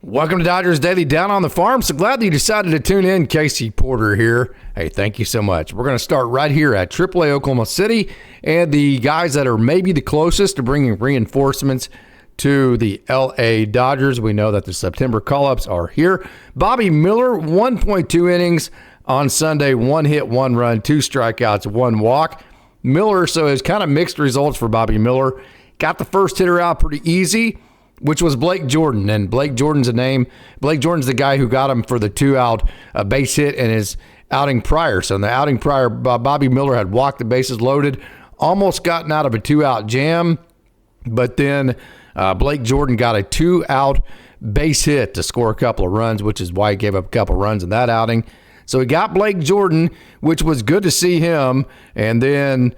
Welcome to Dodgers Daily Down on the Farm. So glad that you decided to tune in. Casey Porter here. Hey, thank you so much. We're going to start right here at AAA Oklahoma City, and the guys that are maybe the closest to bringing reinforcements to the LA Dodgers. We know that the September call-ups are here. Bobby Miller, 1.2 innings on Sunday, 1 hit, 1 run, 2 strikeouts, 1 walk. Miller, so it's kind of mixed results for Bobby Miller. Got the first hitter out pretty easy, which was Blake Jordan. And Blake Jordan's a name. Blake Jordan's the guy who got him for the 2-out base hit in his outing prior. So in the outing prior, Bobby Miller had walked the bases loaded, almost gotten out of a 2-out jam, but then Blake Jordan got a 2-out base hit to score a couple of runs, which is why he gave up a couple of runs in that outing. So he got Blake Jordan, which was good to see him, and then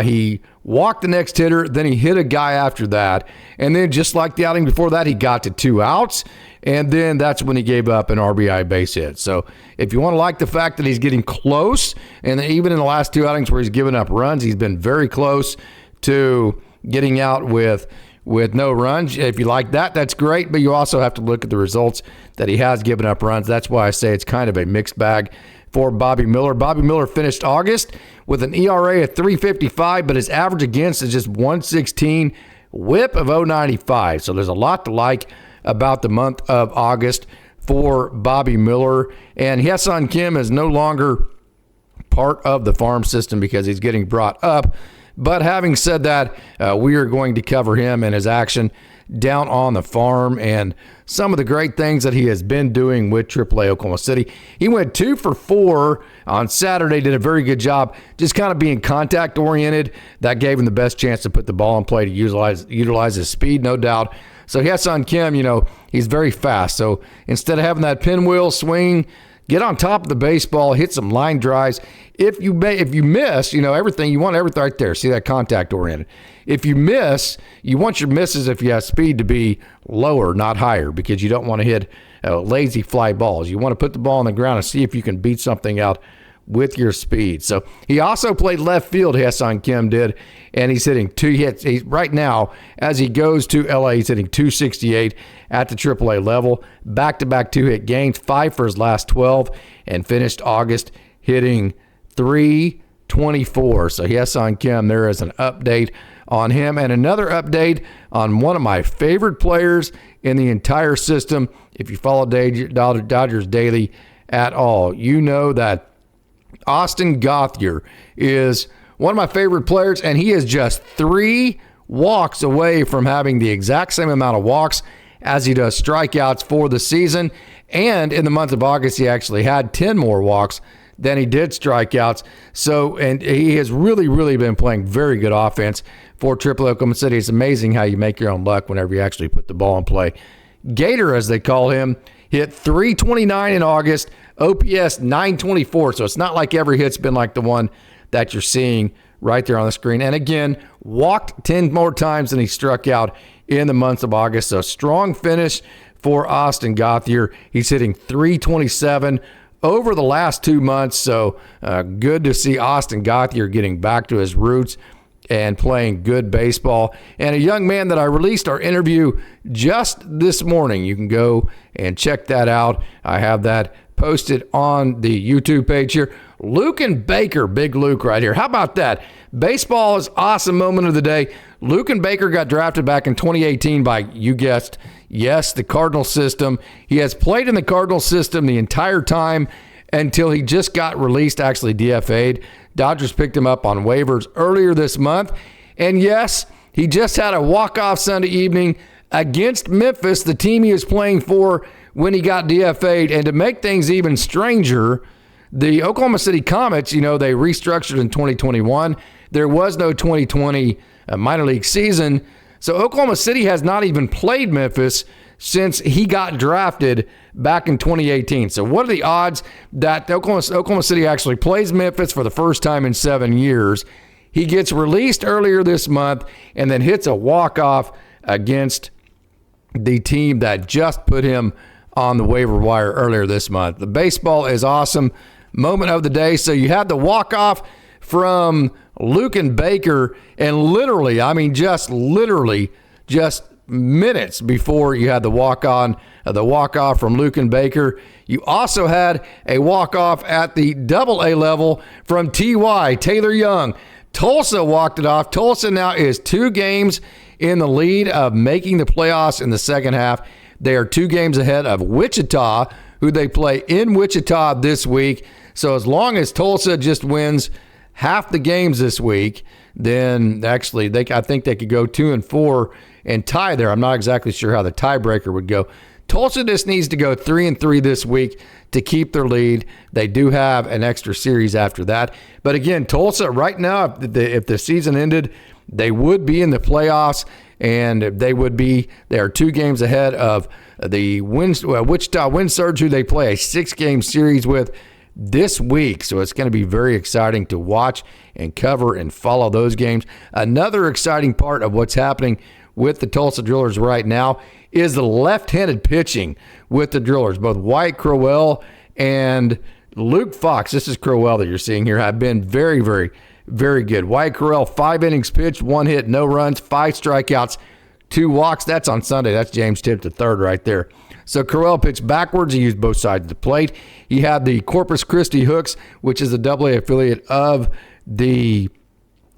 he walked the next hitter, then he hit a guy after that, and then just like the outing before that, he got to 2 outs, and then that's when he gave up an RBI base hit. So if you want to like the fact that he's getting close, and even in the last 2 outings where he's given up runs, he's been very close to getting out with no runs. If you like that, that's great, but you also have to look at the results that he has given up runs. That's why I say it's kind of a mixed bag for Bobby Miller. Bobby Miller finished August with an ERA of 3.55, but his average against is just 1.16, whip of 0.95. So there's a lot to like about the month of August for Bobby Miller. And Hassan Kim is no longer part of the farm system because he's getting brought up. But having said that, we are going to cover him and his action down on the farm and some of the great things that he has been doing with AAA Oklahoma City. He went 2 for 4 on Saturday, did a very good job just kind of being contact oriented. That gave him the best chance to put the ball in play to utilize his speed, no doubt. So Hassan Kim, he's very fast. So instead of having that pinwheel swing, get on top of the baseball, hit some line drives. If you miss, everything, you want everything right there. See that contact oriented. If you miss, you want your misses, if you have speed, to be lower, not higher, because you don't want to hit lazy fly balls. You want to put the ball on the ground and see if you can beat something out with your speed. So he also played left field, Hassan Kim did, and he's hitting 2 hits. Right now, as he goes to LA, he's hitting 268 at the AAA level. Back-to-back 2-hit games, 5 for his last 12, and finished August hitting 324. So Hassan Kim, there is an update on him. And another update on one of my favorite players in the entire system. If you follow Dodgers Daily at all, you know that Austin Gothier is one of my favorite players, and he is just 3 walks away from having the exact same amount of walks as he does strikeouts for the season. And in the month of August, he actually had 10 more walks than he did strikeouts. So, and he has really, really been playing very good offense for AAA Oklahoma City. It's amazing how you make your own luck whenever you actually put the ball in play. Gator, as they call him, hit 329 in August, OPS 924. So it's not like every hit's been like the one that you're seeing right there on the screen. And again, walked 10 more times than he struck out in the month of August. So strong finish for Austin Gothier. He's hitting 327 over the last 2 months. So good to see Austin Gothier getting back to his roots and playing good baseball. And a young man that I released our interview just this morning. You can go and check that out. I have that posted on the YouTube page here. Luke and Baker, Big Luke right here. How about that? Baseball is awesome moment of the day. Luke and Baker got drafted back in 2018 by, you guessed, yes, the Cardinal system. He has played in the Cardinal system the entire time until he just got released, actually DFA'd. Dodgers picked him up on waivers earlier this month. And yes, he just had a walk-off Sunday evening against Memphis, the team he was playing for when he got DFA'd. And to make things even stranger, the Oklahoma City Comets, they restructured in 2021. There was no 2020 minor league season. So Oklahoma City has not even played Memphis since he got drafted back in 2018. So what are the odds that Oklahoma City actually plays Memphis for the first time in 7 years? He gets released earlier this month and then hits a walk-off against the team that just put him on the waiver wire earlier this month. The baseball is awesome. Moment of the day. So you had the walk-off from Luke and Baker, and literally, just minutes before you had the walk-off from Lucan Baker. You also had a walk-off at the Double-A level from T.Y. Taylor Young. Tulsa walked it off. Tulsa now is 2 games in the lead of making the playoffs in the second half. They are 2 games ahead of Wichita, who they play in Wichita this week. So as long as Tulsa just wins half the games this week, then actually I think they could go 2-4 and tie there. I'm not exactly sure how the tiebreaker would go. Tulsa just needs to go 3-3 this week to keep their lead. They do have an extra series after that. But again, Tulsa right now, if the season ended, they would be in the playoffs, and they are 2 games ahead of the Wichita Wind Surge, who they play a 6-game series with this week. So it's going to be very exciting to watch and cover and follow those games. Another exciting part of what's happening with the Tulsa Drillers right now is the left-handed pitching with the Drillers. Both Wyatt Crowell and Luke Fox, this is Crowell that you're seeing here, have been very, very, very good. Wyatt Crowell, 5 innings pitched, 1 hit, no runs, 5 strikeouts, 2 walks. That's on Sunday. That's James Tipp to third right there. So Crowell pitched backwards. He used both sides of the plate. He had the Corpus Christi Hooks, which is a Double-A affiliate of the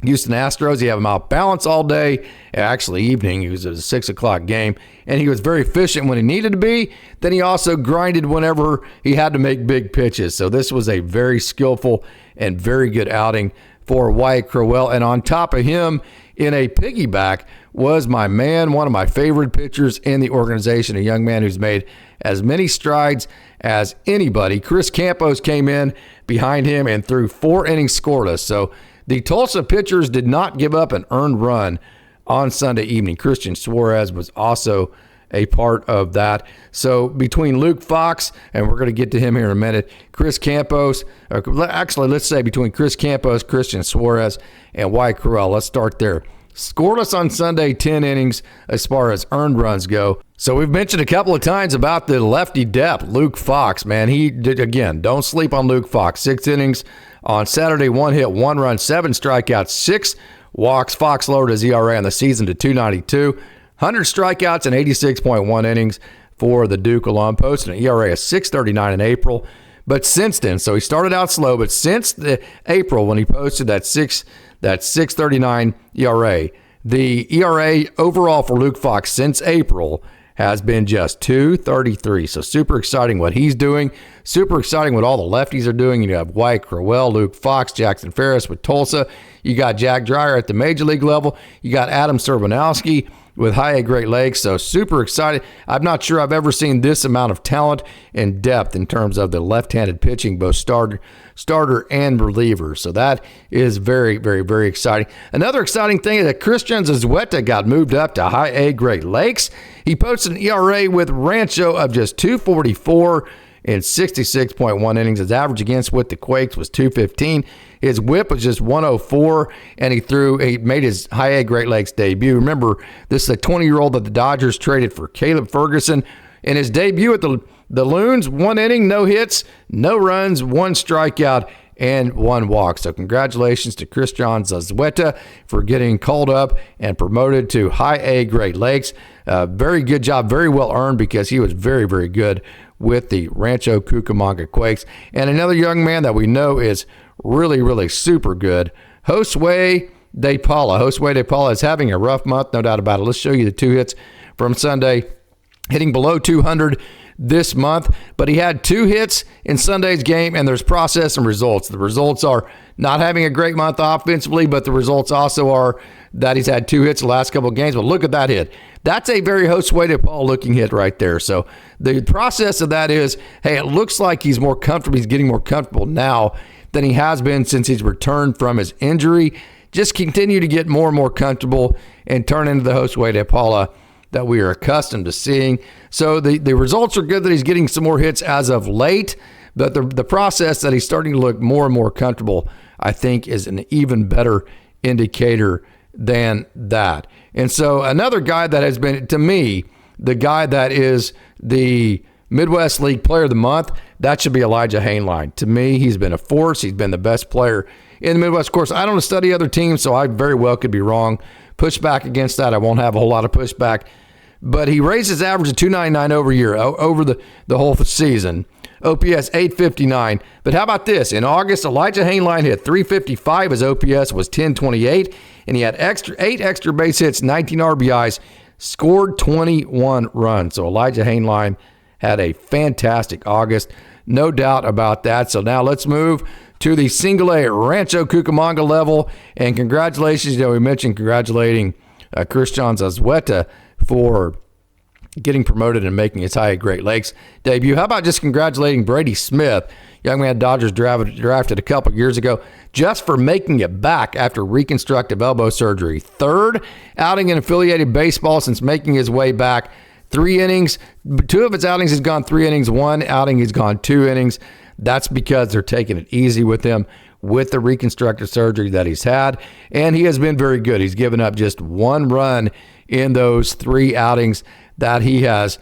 Houston Astros. He had him out balanced all day, actually evening. It was a 6 o'clock game, and he was very efficient when he needed to be. Then he also grinded whenever he had to make big pitches. So this was a very skillful and very good outing for Wyatt Crowell. And on top of him, in a piggyback, was my man, one of my favorite pitchers in the organization, a young man who's made as many strides as anybody. Chris Campos came in behind him and threw 4 innings scoreless. So the Tulsa pitchers did not give up an earned run on Sunday evening. Christian Suarez was also a part of that. So between Luke Fox, and we're going to get to him here in a minute, Chris Campos, actually let's say between Chris Campos, Christian Suarez, and Wyatt Crowell, let's start there. Scoreless on Sunday, 10 innings as far as earned runs go. So we've mentioned a couple of times about the lefty depth, Luke Fox, man. He did, again, don't sleep on Luke Fox. 6 innings on Saturday, 1 hit, 1 run, 7 strikeouts, 6 walks. Fox lowered his ERA on the season to 2.92, 100 strikeouts and 86.1 innings for the Duke alum, posted an ERA of 6.39 in April. But since then, so he started out slow, but since the April when he posted that 6.39 ERA, the ERA overall for Luke Fox since April has been just 2.33. So super exciting what he's doing. Super exciting what all the lefties are doing. You have Wyatt Crowell, Luke Fox, Jackson Ferris with Tulsa. You got Jack Dreyer at the major league level. You got Adam Serbanowski with High A Great Lakes. So super excited. I'm not sure I've ever seen this amount of talent and depth in terms of the left-handed pitching, both starter and reliever. So that is very, very, very exciting. Another exciting thing is that Christian Zazueta got moved up to High A Great Lakes. He posted an ERA with Rancho of just 2.44 in 66.1 innings. His average against with the Quakes was 2.15. His whip was just 104, and he made his High A Great Lakes debut. Remember, this is a 20-year-old that the Dodgers traded for Caleb Ferguson. In his debut at the Loons, 1 inning, no hits, no runs, 1 strikeout, and 1 walk. So congratulations to Christian Zazueta for getting called up and promoted to High A Great Lakes. Very good job, very well earned, because he was very, very good with the Rancho Cucamonga Quakes. And another young man that we know is really, really super good, Josue DePaula. Josue DePaula is having a rough month, no doubt about it. Let's show you the 2 hits from Sunday, hitting below 200 this month, but he had 2 hits in Sunday's game, and there's process and results. The results are not having a great month offensively, but the results also are that he's had 2 hits the last couple of games. But look at that hit. That's a very Josue DePaula looking hit right there. So the process of that is, hey, it looks like he's more comfortable. He's getting more comfortable now than he has been since he's returned from his injury. Just continue to get more and more comfortable and turn into the Josue DePaula that we are accustomed to seeing. So the results are good that he's getting some more hits as of late, but the process that he's starting to look more and more comfortable, I think, is an even better indicator than that. And so another guy that has been, to me, the guy that is the Midwest League Player of the Month, that should be Elijah Hainline. To me, he's been a force. He's been the best player in the Midwest. Of course, I don't study other teams, so I very well could be wrong. Push back against that. I won't have a whole lot of pushback but he raised his average to 299 over the whole season. OPS 859. But how about this? In August, Elijah Hainline hit 355. His OPS was 1028, and he had 8 extra base hits, 19 RBIs, scored 21 runs. So Elijah Hainline had a fantastic August. No doubt about that. So now let's move to the single A Rancho Cucamonga level. And congratulations, we mentioned congratulating Christian Zazueta for getting promoted and making his high Great Lakes debut. How about just congratulating Brady Smith, young man Dodgers drafted a couple years ago, just for making it back after reconstructive elbow surgery. 3rd outing in affiliated baseball since making his way back. 3 innings. 2 of his outings he's gone 3 innings. 1 outing he's gone 2 innings. That's because they're taking it easy with him with the reconstructive surgery that he's had. And he has been very good. He's given up just 1 run in those 3 outings that he has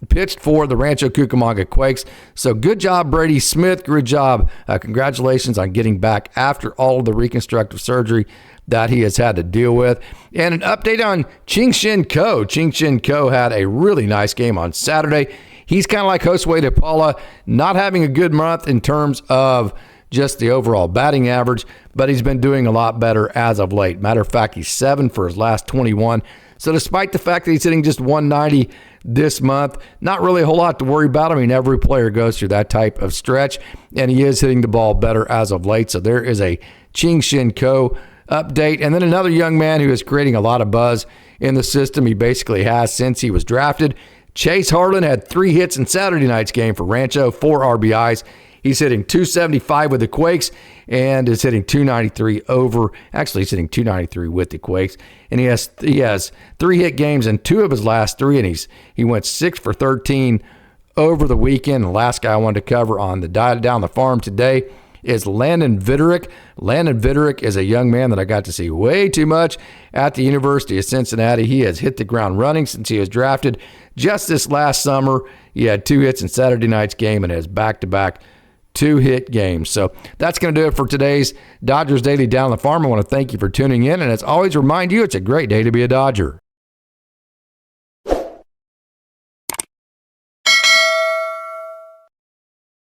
pitched for the Rancho Cucamonga Quakes. So good job, Brady Smith. Good job. Congratulations on getting back after all of the reconstructive surgery that he has had to deal with. And an update on Ching-Shin Ko. Ching-Shin Ko had a really nice game on Saturday. He's kind of like Josue DePaula, not having a good month in terms of just the overall batting average, but he's been doing a lot better as of late. Matter of fact, he's 7 for his last 21. So despite the fact that he's hitting just 190 this month, not really a whole lot to worry about. I mean, every player goes through that type of stretch, and he is hitting the ball better as of late. So there is a Ching-Shin Ko update. And then another young man who is creating a lot of buzz in the system. He basically has since he was drafted. Chase Harlan had 3 hits in Saturday night's game for Rancho, 4 RBIs. He's hitting 275 with the Quakes and is hitting 293 over. Actually, he's hitting 293 with the Quakes. And he has 3 hit games in 2 of his last 3, and he went 6 for 13 over the weekend. The last guy I wanted to cover on the diet down the farm today is Landon Vitterick. Landon Vitterick is a young man that I got to see way too much at the University of Cincinnati. He has hit the ground running since he was drafted. Just this last summer, he had 2 hits in Saturday night's game and has back-to-back 2-hit games. So that's going to do it for today's Dodgers Daily Down the Farm. I want to thank you for tuning in, and as always, remind you it's a great day to be a Dodger.